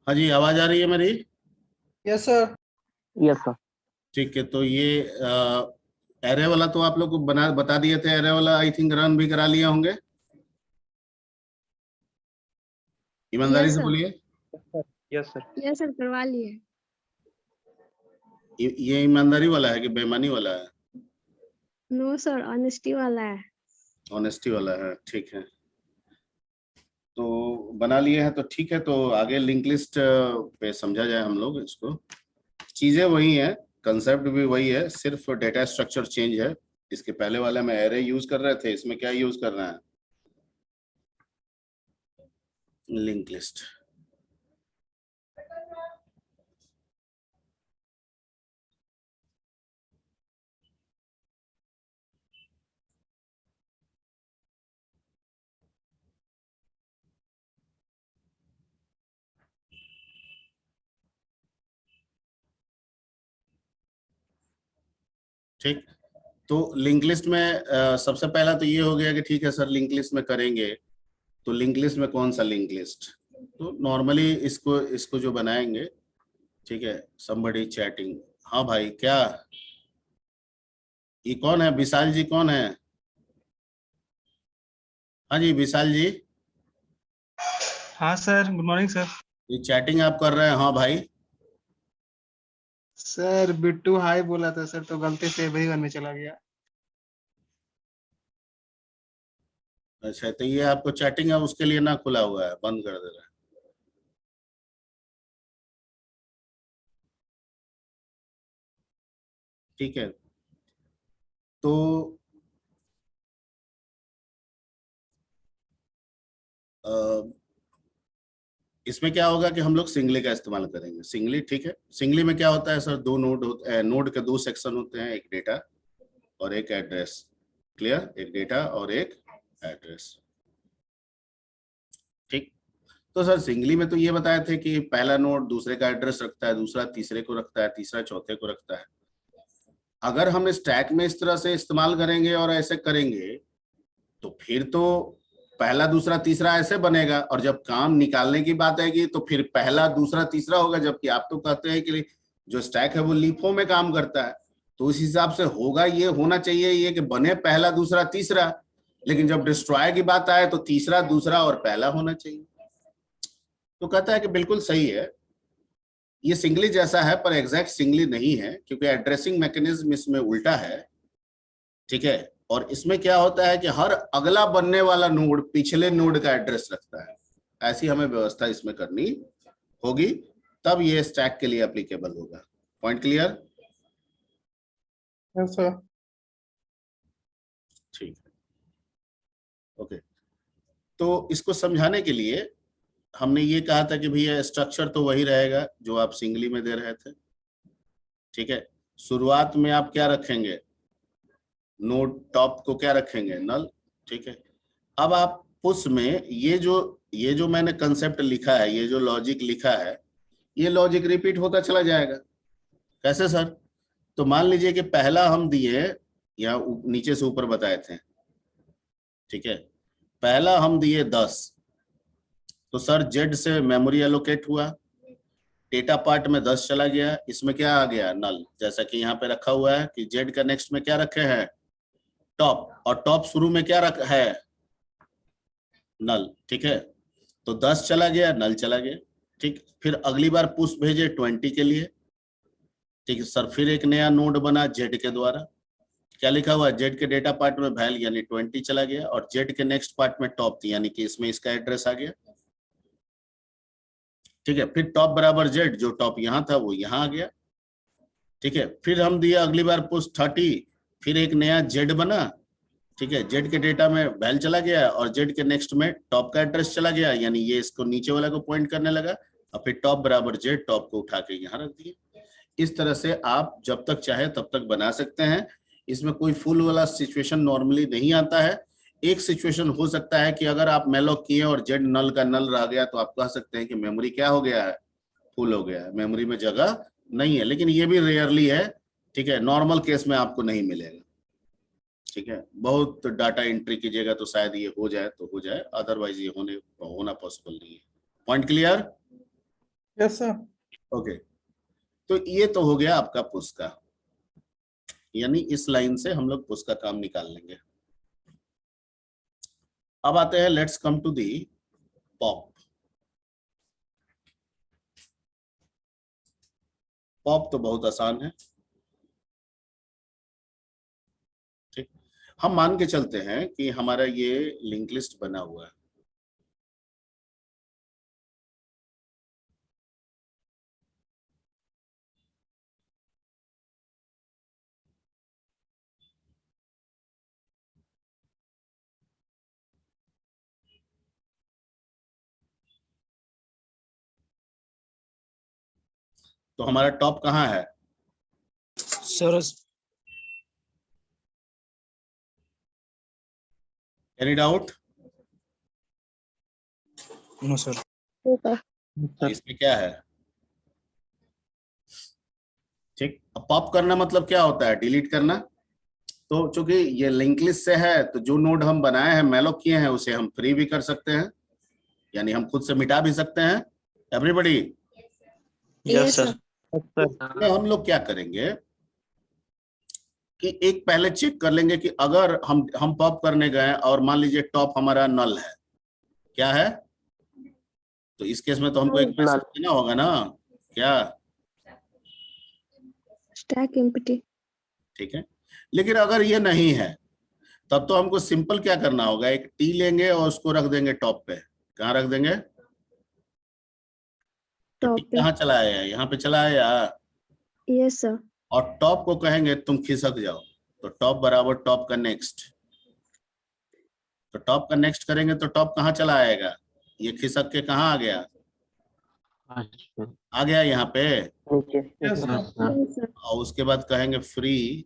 हाँ जी, आवाज आ रही है मेरी? Yes sir. Yes sir. ठीक है, तो ये एरे वाला तो आप लोग को बता दिए थे। एरे वाला आई थिंक रन भी करा लिए होंगे। ईमानदारी से बोलिए। Yes sir. यस सर, करवा लिए। ये ईमानदारी वाला है कि बेईमानी वाला है? नो सर, ऑनेस्टी वाला है। ऑनेस्टी वाला है, ठीक है। तो बना लिए हैं तो ठीक है। तो आगे लिंक लिस्ट पे समझा जाए हम लोग इसको। चीजें वही है, कंसेप्ट भी वही है, सिर्फ डेटा स्ट्रक्चर चेंज है। इसके पहले वाले में एरे यूज कर रहे थे, इसमें क्या यूज कर रहे हैं? Link list. ठीक, तो लिंक लिस्ट में सबसे पहला तो ये हो गया कि ठीक है सर, लिंक लिस्ट में करेंगे तो लिंक लिस्ट में कौन सा लिंक लिस्ट? तो नॉर्मली इसको जो बनाएंगे, ठीक है, somebody चैटिंग। हाँ भाई, क्या ये कौन है? विशाल जी कौन है? हाँ जी, विशाल जी। हाँ सर, गुड मॉर्निंग सर। ये चैटिंग आप कर रहे हैं? हाँ भाई। सर बिट्टू हाय बोला था सर, तो गलती से वही वन में चला गया। अच्छा, तो ये आपको चैटिंग है उसके लिए ना खुला हुआ है, बंद कर दे रहा है। ठीक है, तो इसमें क्या होगा कि हम लोग सिंगली का इस्तेमाल करेंगे। सिंगली, ठीक है। सिंगली में क्या होता है सर? दो नोड होते हैं। नोड के दो सेक्शन होते हैं, एक डेटा और एक एड्रेस। क्लियर? एक डेटा और एक एड्रेस। ठीक, तो सर सिंगली में तो ये बताए थे कि पहला नोड दूसरे का एड्रेस रखता है, दूसरा तीसरे को रखता है, तीसरा चौथे को रखता है। अगर हम स्टैक में इस तरह से इस्तेमाल करेंगे और ऐसे करेंगे तो फिर तो पहला दूसरा तीसरा ऐसे बनेगा, और जब काम निकालने की बात आएगी तो फिर पहला दूसरा तीसरा होगा। जबकि आप तो कहते हैं कि जो स्टैक है वो लीफो में काम करता है, तो उस हिसाब से होगा, ये होना चाहिए ये कि बने पहला दूसरा तीसरा, लेकिन जब डिस्ट्रॉय की बात आए तो तीसरा दूसरा और पहला होना चाहिए। तो कहता है कि बिल्कुल सही है, ये सिंगली जैसा है पर एग्जैक्ट सिंगली नहीं है, क्योंकि एड्रेसिंग मैकेनिज्म इसमें उल्टा है। ठीक है, और इसमें क्या होता है कि हर अगला बनने वाला नोड पिछले नोड का एड्रेस रखता है। ऐसी हमें व्यवस्था इसमें करनी होगी, तब ये स्टैक के लिए एप्लीकेबल होगा। Point clear? Yes sir. ठीक है, ओके। तो इसको समझाने के लिए हमने ये कहा था कि भैया स्ट्रक्चर तो वही रहेगा जो आप सिंगली में दे रहे थे। ठीक है, शुरुआत में आप क्या रखेंगे? नोड टॉप को क्या रखेंगे? नल। ठीक है, अब आप पुश में ये जो मैंने कंसेप्ट लिखा है, ये जो लॉजिक लिखा है, ये लॉजिक रिपीट होता चला जाएगा। कैसे सर? तो मान लीजिए कि पहला हम दिए, या नीचे से ऊपर बताए थे, ठीक है, पहला हम दिए 10, तो सर जेड से मेमोरी एलोकेट हुआ, डेटा पार्ट में 10 चला गया, इसमें क्या आ गया? नल। जैसा कि यहाँ पे रखा हुआ है कि जेड का नेक्स्ट में क्या रखे हैं? टॉप, और टॉप शुरू में क्या रखा है? नल। ठीक है, तो 10 चला गया, नल चला गया। ठीक, फिर अगली बार पुश भेजे 20 के लिए। ठीक है सर, फिर एक नया नोड बना जेड के द्वारा, क्या लिखा हुआ है? जेड के डेटा पार्ट में वैल्यू यानी 20 चला गया, और जेड के नेक्स्ट पार्ट में टॉप थी, यानी कि इसमें इसका एड्रेस आ गया। ठीक है, फिर टॉप बराबर जेड, जो टॉप यहाँ था वो यहाँ आ गया। ठीक है, फिर हम दिया अगली बार पुश 30, फिर एक नया जेड बना। ठीक है, जेड के डेटा में वैल चला गया, और जेड के नेक्स्ट में टॉप का एड्रेस चला गया, यानी ये इसको नीचे वाला को पॉइंट करने लगा, और फिर टॉप बराबर जेड, टॉप को उठा के यहाँ रख दिए। इस तरह से आप जब तक चाहे तब तक बना सकते हैं। इसमें कोई फुल वाला सिचुएशन नॉर्मली नहीं आता है। एक सिचुएशन हो सकता है कि अगर आप मेलोक किए और जेड नल का नल रह गया तो आप कह सकते हैं कि मेमोरी क्या हो गया है, फुल हो गया है, मेमोरी में जगह नहीं है। लेकिन ये भी रेयरली है, ठीक है, नॉर्मल केस में आपको नहीं मिलेगा। ठीक है, बहुत डाटा एंट्री कीजिएगा तो शायद ये हो जाए तो हो जाए, अदरवाइज ये होना पॉसिबल नहीं है। Point clear? Yes sir. Okay, तो ये तो हो गया आपका पुश का, यानी इस लाइन से हम लोग पुश का काम निकाल लेंगे। अब आते हैं, let's come to the pop. Pop तो बहुत आसान है। ठीक, हम मान के चलते हैं कि हमारा ये लिंक लिस्ट बना हुआ है। तो हमारा टॉप कहाँ है? Sir any doubt? No sir. ऊपर। इसमें क्या है? ठीक, अब पॉप करना मतलब क्या होता है? डिलीट करना। तो चूंकि ये लिंक लिस्ट से है तो जो नोड हम बनाए हैं, मेलोक किए हैं, उसे हम फ्री भी कर सकते हैं, यानी हम खुद से मिटा भी सकते हैं। एवरीबॉडी? Yes sir. तो हम लोग क्या करेंगे कि एक पहले चेक कर लेंगे कि अगर हम पॉप करने गए और मान लीजिए टॉप हमारा नल है, क्या है, तो इस केस में तो हमको एक मैसेज देना होगा ना, क्या? Stack empty. ठीक है, लेकिन अगर ये नहीं है तब तो हमको सिंपल क्या करना होगा, एक टी लेंगे और उसको रख देंगे टॉप पे। कहाँ रख देंगे? तो टी टॉप पे। कहाँ चला आया? यहाँ पे चला आया। Yes sir. और टॉप को कहेंगे तुम खिसक जाओ, तो टॉप बराबर टॉप का नेक्स्ट। तो टॉप का नेक्स्ट करेंगे तो टॉप कहाँ चला आएगा? ये खिसक के कहाँ आ गया? आ गया यहाँ पे। Yes sir. Yes sir. और उसके बाद कहेंगे फ्री,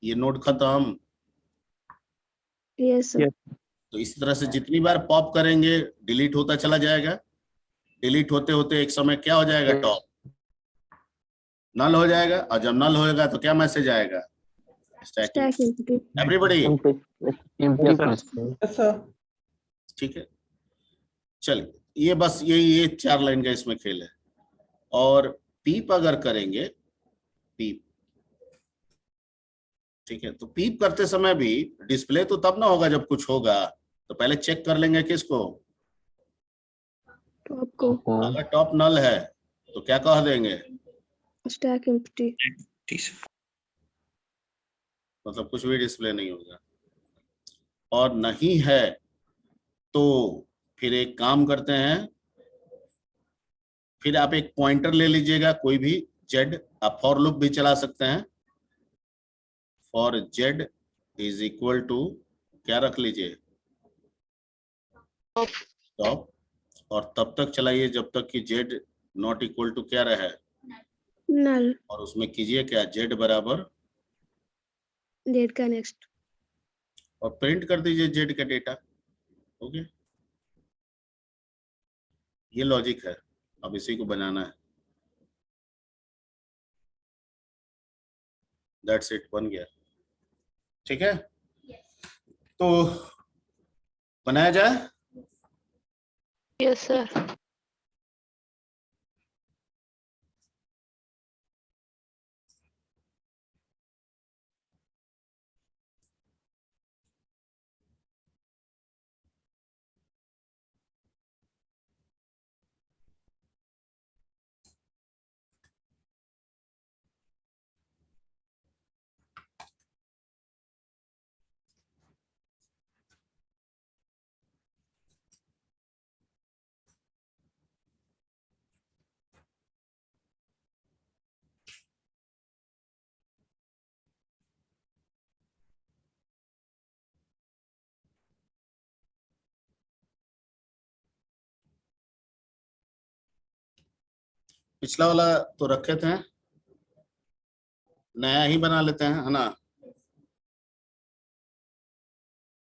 ये नोड खत्म। Yes sir. तो इसी तरह से जितनी बार पॉप करेंगे डिलीट होता चला जाएगा। डिलीट होते होते एक समय क्या हो जाएगा? टॉप नल हो जाएगा, और जब नल होएगा तो क्या मैसेज आएगा? Stacking. Stack empty. Everybody? Yes sir. ठीक है, चलिए, ये बस ये 4 लाइन का इसमें खेल है। और पीप अगर करेंगे, पीप, ठीक है, तो पीप करते समय भी डिस्प्ले तो तब ना होगा जब कुछ होगा, तो पहले चेक कर लेंगे किसको? टॉप को। अगर टॉप नल है तो क्या कह देंगे? Stack empty. मतलब कुछ भी डिस्प्ले नहीं होगा। और नहीं है तो फिर एक काम करते हैं, फिर आप एक पॉइंटर ले लीजिएगा कोई भी, जेड, आप फॉर लूप भी चला सकते हैं। For Z is equal to क्या रख लीजिए? टॉप। और तब तक चलाइए जब तक कि जेड नॉट इक्वल टू क्या रहे, नल। और उसमें कीजिए क्या, जेड बराबर, डेट का नेक्स्ट। और प्रिंट कर दीजिए जेड का डेटा। ओके, ये लॉजिक है, अब इसी को बनाना है। दैट्स इट, बन गया। ठीक है, तो बनाया जाए। Yes sir. पिछला वाला तो रखे थे, नया ही बना लेते हैं, है ना?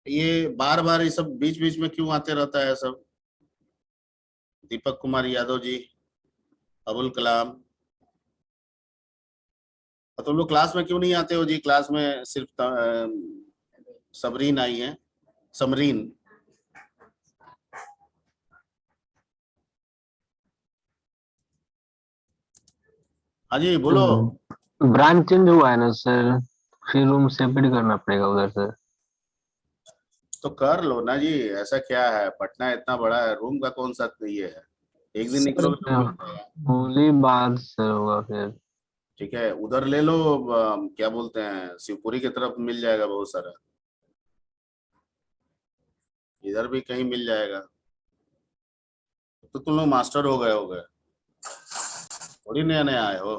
ये बार बार ये सब बीच बीच में क्यों आते रहता है सब? दीपक कुमार यादव जी, अबुल कलाम, तो तुम लोग क्लास में क्यों नहीं आते हो जी? क्लास में सिर्फ सबरीन आई है, समरीन। हाँ जी बोलो। ब्रांच चेंज हुआ है ना सर, फिर रूम सेपरेट करना पड़ेगा उधर से। तो कर लो ना जी, ऐसा क्या है, पटना इतना बड़ा है, रूम का कौन सा ये है, एक दिन सर निकलोगे तो मिल जाएगा। होली बाद सर होगा फिर। ठीक है, उधर ले लो, क्या बोलते हैं, शिवपुरी की तरफ मिल जाएगा बहुत सारा, इधर भी कहीं मिल जाएगा। तो तुम लोग मास्टर हो गए, थोड़ी नया नया आए हो।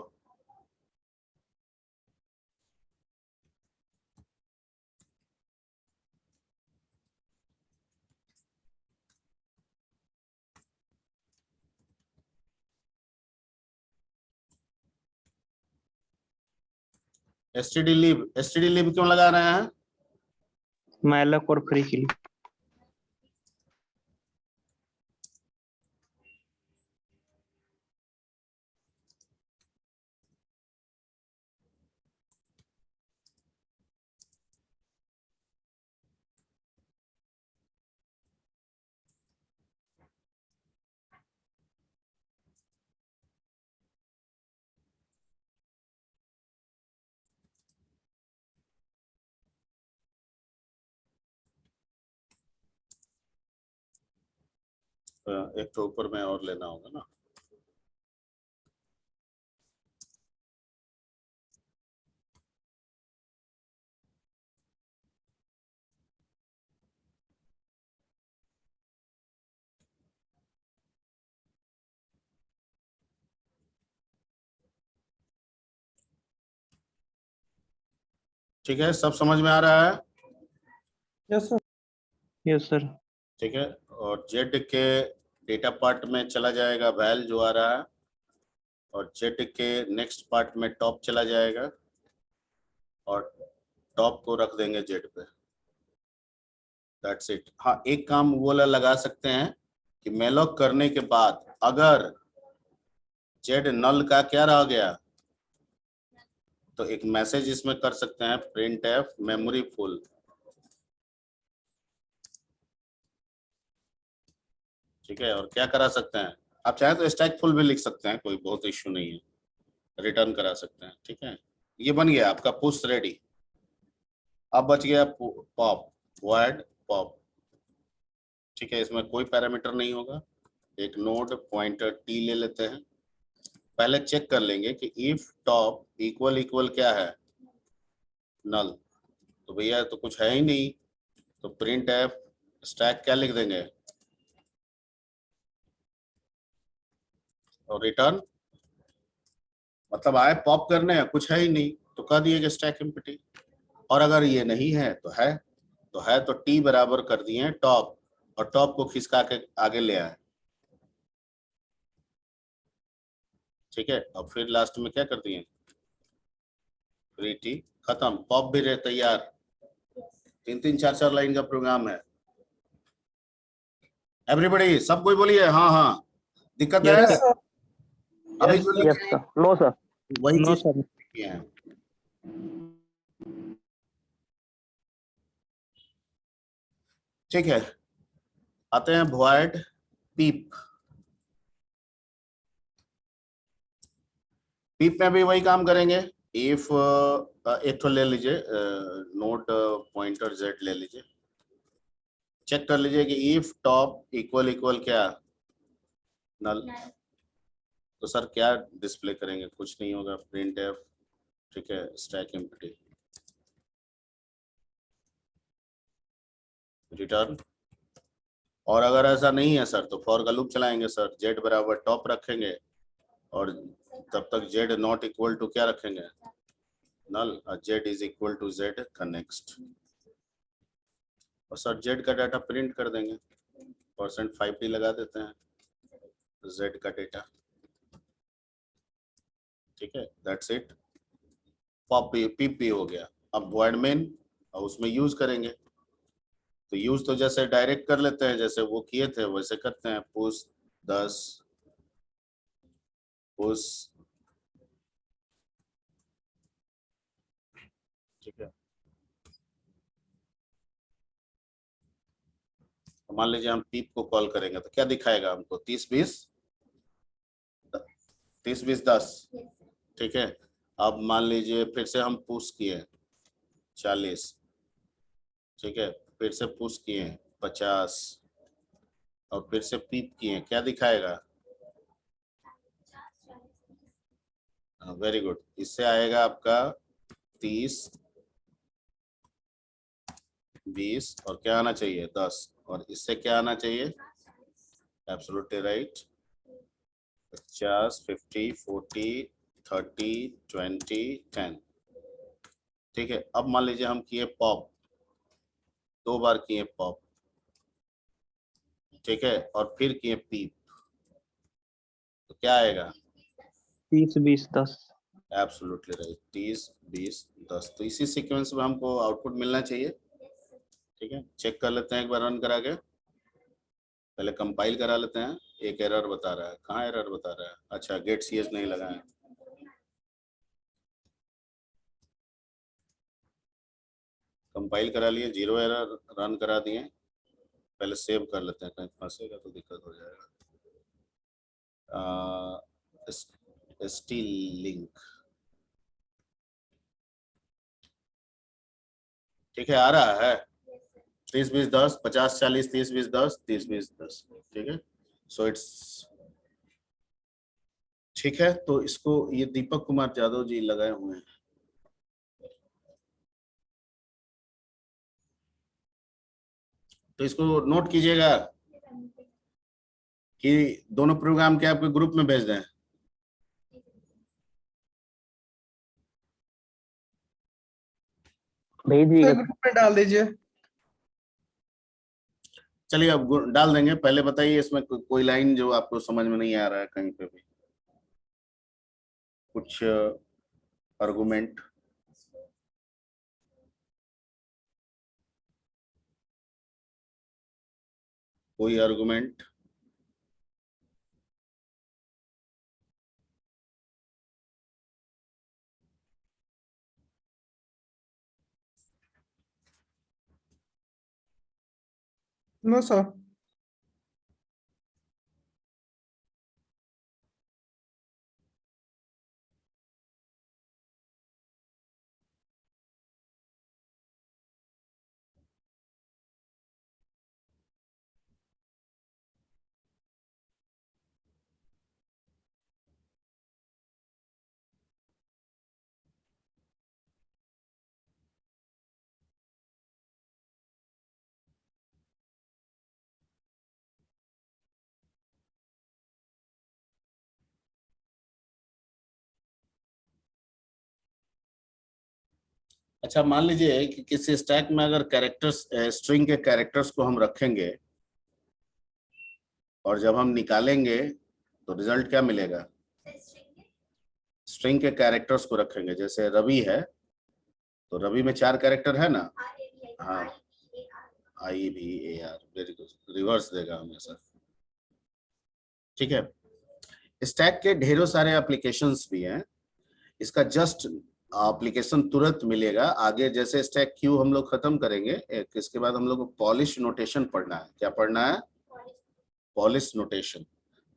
एसटीडी लिव क्यों लगा रहे हैं? मैलक और फ्री के लिए। एक तो ऊपर में और लेना होगा ना। ठीक है, सब समझ में आ रहा है? Yes sir. Yes sir. ठीक है, और जेड के डेटा पार्ट में चला जाएगा वैल जो आ रहा है, और जेड के नेक्स्ट पार्ट में टॉप चला जाएगा, और टॉप को रख देंगे जेड पे। That's it. हाँ, एक काम वो वाला लगा सकते हैं कि मेलॉक करने के बाद अगर जेड नल का क्या रह गया, तो एक मैसेज इसमें कर सकते हैं, प्रिंट एफ मेमोरी फुल। ठीक है, और क्या करा सकते हैं, आप चाहे तो स्टैक फुल भी लिख सकते हैं, कोई बहुत इश्यू नहीं है, रिटर्न करा सकते हैं। ठीक है, ये बन गया आपका पुश रेडी। अब बच गया पॉप, वॉइड पॉप। ठीक है, इसमें कोई पैरामीटर नहीं होगा, एक नोड पॉइंटर टी ले लेते हैं। पहले चेक कर लेंगे कि इफ टॉप इक्वल इक्वल क्या है, नल। तो भैया तो कुछ है ही नहीं, तो प्रिंट एफ स्टैक क्या लिख देंगे, और रिटर्न, मतलब आए पॉप करने, कुछ है ही नहीं तो कह दिए कि स्टैक एम्प्टी। और अगर ये नहीं है तो टी बराबर कर दिए टॉप, और टॉप को खिसका के आगे ले आए। ठीक है, और फिर लास्ट में क्या कर दिए, फ्री टी, खत्म, पॉप भी रहे तैयार। 3-3 4-4 लाइन का प्रोग्राम है। एवरीबॉडी सब कोई बोलिए हाँ हाँ, दिक्कत है? Yes sir. अभी जो यस लिखे सर। No sir. वही नो चीज सर। किए हैं। ठीक है, आते हैं वॉइड पीप। पीप में भी वही काम करेंगे। इफ एक तो ले लीजिए, नोट पॉइंटर जेड ले लीजिए, चेक कर लीजिए कि इफ टॉप इक्वल इक्वल क्या, नल। तो सर क्या डिस्प्ले करेंगे, कुछ नहीं होगा, प्रिंट एफ। ठीक है, स्टैक एम्प्टी, रिटर्न। और अगर ऐसा नहीं है सर तो फॉर का लूप चलाएंगे सर, जेड बराबर टॉप रखेंगे, और तब तक जेड नॉट इक्वल टू क्या रखेंगे, नल, और Z is equal to Z का नेक्स्ट, और सर जेड का डाटा प्रिंट कर देंगे, %5p लगा देते हैं, जेड का डेटा। ठीक है, दैट्स इट, पॉप पीपी हो गया। अब वॉइड मेन, और उसमें यूज करेंगे तो यूज तो जैसे डायरेक्ट कर लेते हैं, जैसे वो किए थे वैसे करते हैं। पुश 10, पुश, ठीक है। तो मान लीजिए हम पीप को कॉल करेंगे तो क्या दिखाएगा हमको? 30-20, 30-20-10, ठीक है। अब मान लीजिए फिर से हम पुश किए 40, ठीक है। फिर से पुश किए 50 और फिर से पीप किए, क्या दिखाएगा? Very good. इससे आएगा आपका 30, 20 और क्या आना चाहिए? 10। और इससे क्या आना चाहिए? Absolutely right. 50, 50, 40, 30, 20, 10, ठीक है। अब मान लीजिए हम किए पॉप, 2 बार किए पॉप, ठीक है, और फिर किए पीप, तो क्या आएगा? 30 20 10। Absolutely right, 30, 20, 10। तो इसी सीक्वेंस में हमको आउटपुट मिलना चाहिए, ठीक है। चेक कर लेते हैं एक बार रन करा के, पहले कंपाइल करा लेते हैं। एक एरर बता रहा है, कहाँ एरर बता रहा है? अच्छा, गेट सीएस नहीं लगा है। कंपाइल करा लिए, 0 एरर, रन करा दिए। पहले सेव कर लेते हैं, कहीं फंसेगा तो दिक्कत हो जाएगा। स्टील लिंक, ठीक है, आ रहा है। 30 20 10, 50 40, 30 20 10, 30 20 10, ठीक है। सो इट्स ठीक है। तो इसको ये दीपक कुमार यादव जी लगाए हुए हैं। तो इसको नोट कीजिएगा कि दोनों प्रोग्राम के आपके ग्रुप में भेज दें। भेज सर दिएगा। ग्रुप में डाल दीजिए। चलिए अब डाल देंगे। पहले बताइए इसमें कोई लाइन जो आपको समझ में नहीं आ रहा है कहीं पे भी, कुछ आर्गुमेंट। कोई आर्गुमेंट? No sir. अच्छा, मान लीजिए कि किसी स्टैक में अगर कैरेक्टर्स, स्ट्रिंग के कैरेक्टर्स को हम रखेंगे और जब हम निकालेंगे तो रिजल्ट क्या मिलेगा? स्ट्रिंग के कैरेक्टर्स को रखेंगे, जैसे रवि है तो रवि में 4 कैरेक्टर है ना। हाँ, IVAR, वेरी गुड, रिवर्स देगा हमेशा, ठीक है। स्टैक के ढेरों सारे एप्लीकेशंस भी हैं। इसका जस्ट एप्लीकेशन तुरंत मिलेगा आगे। जैसे स्टैक क्यू हम लोग खत्म करेंगे, इसके बाद हम लोग को पॉलिश नोटेशन पढ़ना है। क्या पढ़ना है? Polish notation.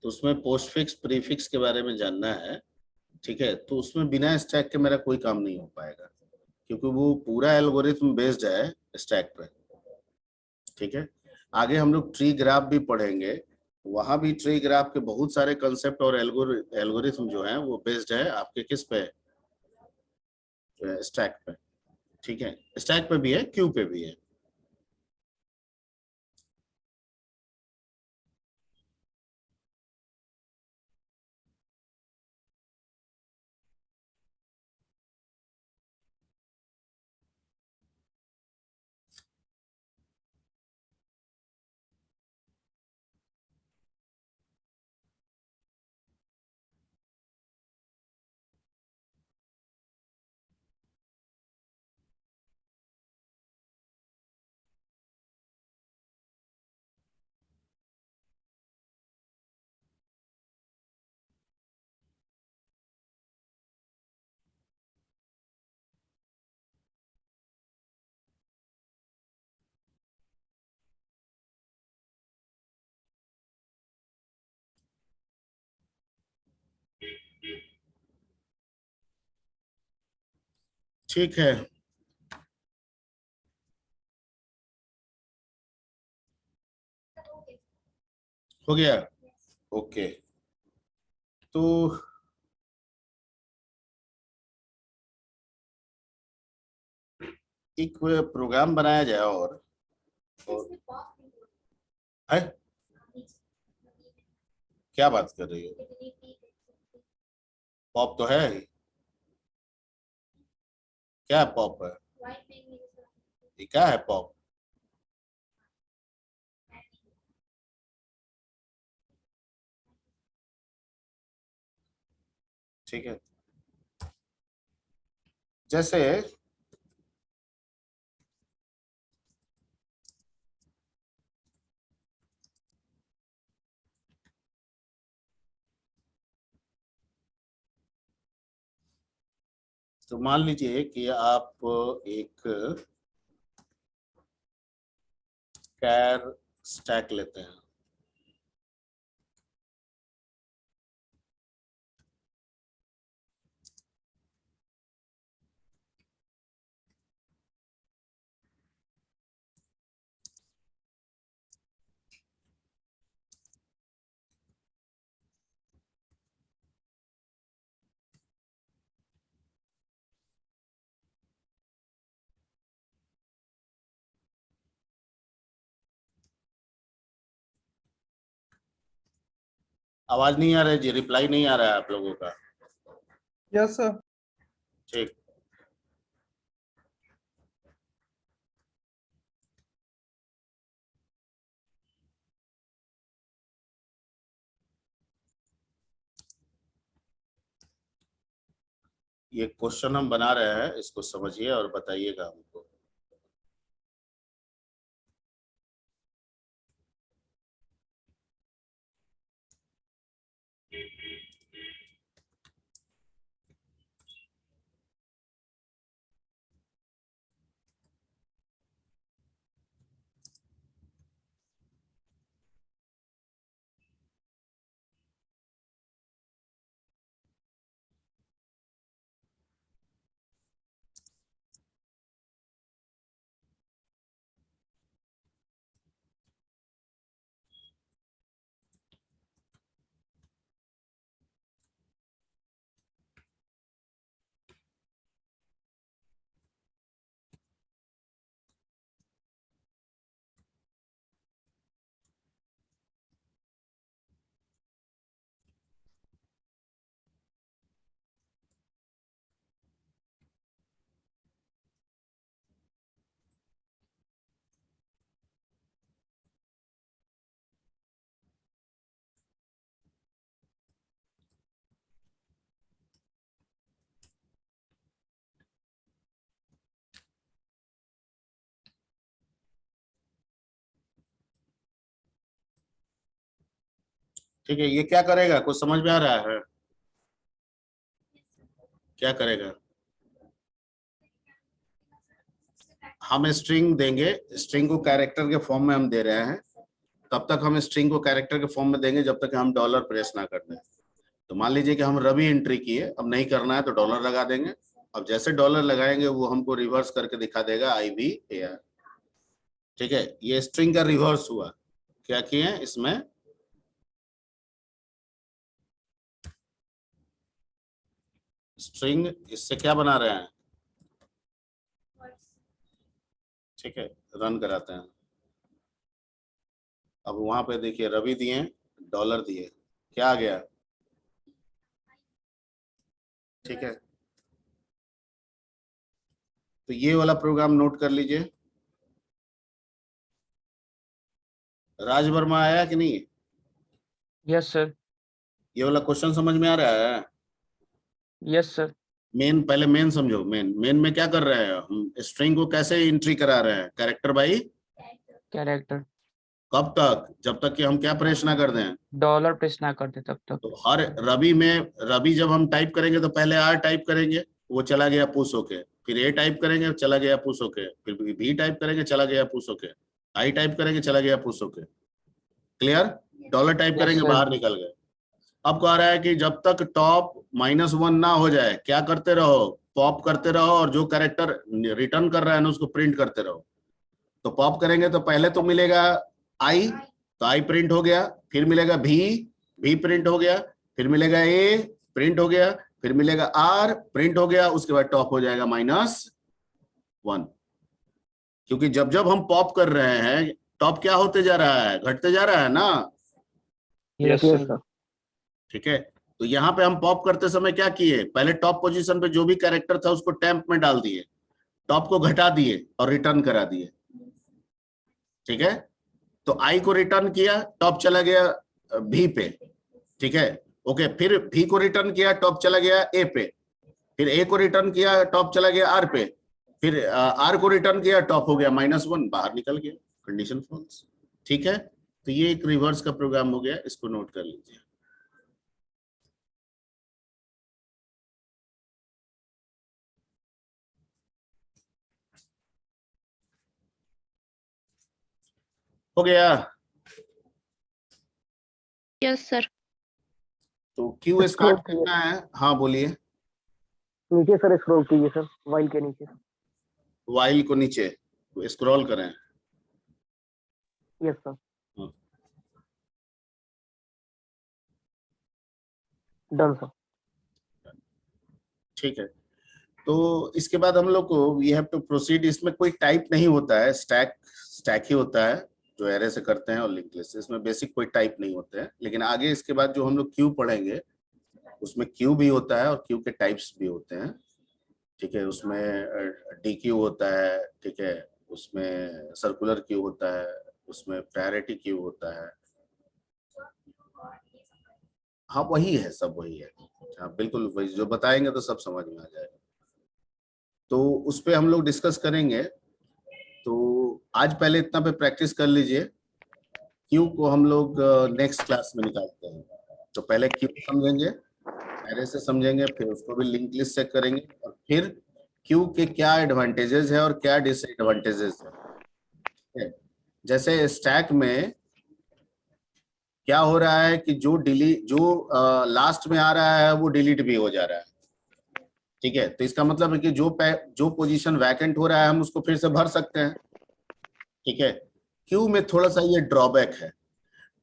तो उसमें पोस्टफिक्स प्रीफिक्स के बारे में जानना है, ठीक है। तो उसमें बिना स्टैक के मेरा कोई काम नहीं हो पाएगा, क्योंकि वो पूरा एल्गोरिथम बेस्ड है स्टैक पे, ठीक है। आगे हम लोग ट्री ग्राफ भी पढ़ेंगे, वहां भी ट्री ग्राफ के बहुत सारे कंसेप्ट और एल्गोरिथम जो है वो बेस्ड है आपके किस पे? स्टैक पे, ठीक है। स्टैक पे भी है, क्यू पे भी है। ठीक है, हो गया। ओके, तो एक प्रोग्राम बनाया जाए और है, क्या बात कर रही हो? पॉप तो है ही। क्या पॉप है? ये क्या है पॉप? ठीक है, जैसे तो मान लीजिए कि आप एक कैर स्टैक लेते हैं, आवाज नहीं आ रहा है जी, रिप्लाई नहीं आ रहा है आप लोगों का। Yes sir. ठीक, ये क्वेश्चन हम बना रहे हैं, इसको समझिए और बताइएगा हमको। ठीक है, ये क्या करेगा, कुछ समझ में आ रहा है? क्या करेगा? हम स्ट्रिंग देंगे, स्ट्रिंग को कैरेक्टर के फॉर्म में हम दे रहे हैं, तब तक हम स्ट्रिंग को कैरेक्टर के फॉर्म में देंगे जब तक हम डॉलर प्रेस ना कर दें। तो मान लीजिए कि हम रवि एंट्री किए, अब नहीं करना है तो डॉलर लगा देंगे। अब जैसे डॉलर लगाएंगे वो हमको रिवर्स करके दिखा देगा IVAR। ठीक है, ये स्ट्रिंग का रिवर्स हुआ। क्या किए इसमें? स्ट्रिंग, इससे क्या बना रहे हैं? ठीक है, रन कराते हैं। अब वहां पे देखिए रवि दिए, डॉलर दिए, क्या आ गया? ठीक है, तो ये वाला प्रोग्राम नोट कर लीजिए। राज वर्मा आया कि नहीं? Yes sir. ये वाला क्वेश्चन समझ में आ रहा है? Yes sir. मेन, पहले मेन समझो। मेन में क्या कर रहे हैं हम? स्ट्रिंग को कैसे एंट्री करा रहे हैं? Character by character. कब तक? जब तक कि हम क्या प्रेस ना कर दें। डॉलर प्रेस ना करते तब तक। तो हर रवि में, रवि जब हम टाइप करेंगे तो पहले R टाइप करेंगे, वो चला गया पुश होके, फिर A टाइप करेंगे चला गया पुश होके, फिर B टाइप करेंगे चला गया पुश होके, I टाइप करेंगे चला गया पुश होके। क्लियर? डॉलर टाइप Yes, करेंगे sir. बाहर निकल गए। अब कह रहा है कि जब तक टॉप -1 ना हो जाए क्या करते रहो? पॉप करते रहो और जो कैरेक्टर रिटर्न कर रहा है ना उसको प्रिंट करते रहो। तो पॉप करेंगे तो पहले तो मिलेगा आई, तो आई प्रिंट हो गया, फिर मिलेगा भी प्रिंट हो गया, फिर मिलेगा ए प्रिंट हो गया, फिर मिलेगा आर प्रिंट हो गया, उसके बाद टॉप हो जाएगा -1। क्योंकि जब जब हम पॉप कर रहे हैं टॉप क्या होते जा रहा है, घटते जा रहा है ना। Yes yes sir. सर। ठीक है, तो यहाँ पे हम पॉप करते समय क्या किए, पहले टॉप पोजीशन पे जो भी कैरेक्टर था उसको टेम्प में डाल दिए, टॉप को घटा दिए और रिटर्न करा दिए। ठीक है, तो आई को रिटर्न किया, टॉप चला गया भी पे। ठीक है, ओके, फिर भी को रिटर्न किया, टॉप चला गया ए पे, फिर ए को रिटर्न किया, टॉप चला गया आर पे, फिर आर को रिटर्न किया, टॉप हो गया -1, बाहर निकल गया, कंडीशन फॉल्स। ठीक है, तो ये एक रिवर्स का प्रोग्राम हो गया, इसको नोट कर लीजिए। हो गया। Yes sir. तो क्यू स्टार्ट करना है। हाँ बोलिए। नीचे सर स्क्रॉल कीजिए सर, वाइल के नीचे। वाइल को नीचे स्क्रॉल करें। Yes sir. हाँ। Done sir. ठीक है, तो इसके बाद हम लोग को वी हैव टू प्रोसीड। इसमें कोई टाइप नहीं होता है, स्टैक ही होता है जो एरे से करते हैं और लिंक लिस्ट, इसमें बेसिक कोई टाइप नहीं होते हैं। लेकिन आगे इसके बाद जो हम लोग क्यू पढ़ेंगे उसमें क्यू भी होता है और क्यू के टाइप्स भी होते हैं। ठीक है, उसमें डी क्यू होता है, ठीक है, उसमें सर्कुलर क्यू होता है, उसमें प्रायोरिटी क्यू होता है। हाँ वही है, सब वही है। हाँ बिल्कुल वही, जो बताएंगे तो सब समझ में आ जाएगा। तो उस पर हम लोग डिस्कस करेंगे। तो आज पहले इतना पे प्रैक्टिस कर लीजिए। क्यू को हम लोग नेक्स्ट क्लास में निकालते हैं। तो पहले क्यू समझेंगे, एरे से समझेंगे, फिर उसको भी लिंक लिस्ट से करेंगे, और फिर क्यू के क्या एडवांटेजेस है और क्या डिसएडवांटेजेस है। जैसे स्टैक में क्या हो रहा है कि जो लास्ट में आ रहा है वो डिलीट भी हो जा रहा है। ठीक है, तो इसका मतलब है कि जो पोजीशन वैकेंट हो रहा है हम उसको फिर से भर सकते हैं। ठीक है, क्यू में थोड़ा सा ये ड्रॉबैक है।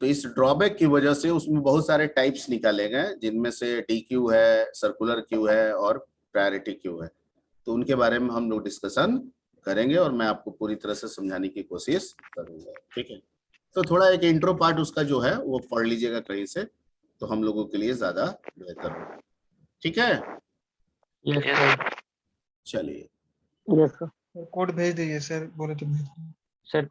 तो इस ड्रॉबैक की वजह से उसमें बहुत सारे टाइप्स निकाले गए, जिनमें से डी क्यू है, सर्कुलर क्यू है और प्रायोरिटी क्यू है। तो उनके बारे में हम लोग डिस्कशन करेंगे और मैं आपको पूरी तरह से समझाने की कोशिश करूंगा। ठीक है, तो थोड़ा एक इंट्रो पार्ट उसका जो है वो पढ़ लीजिएगा कहीं से, तो हम लोगों के लिए ज्यादा बेहतर होगा। ठीक है, यस सर। चलिए। Yes sir. कोड भेज दीजिए सर, बोले तो भेज दीजिए।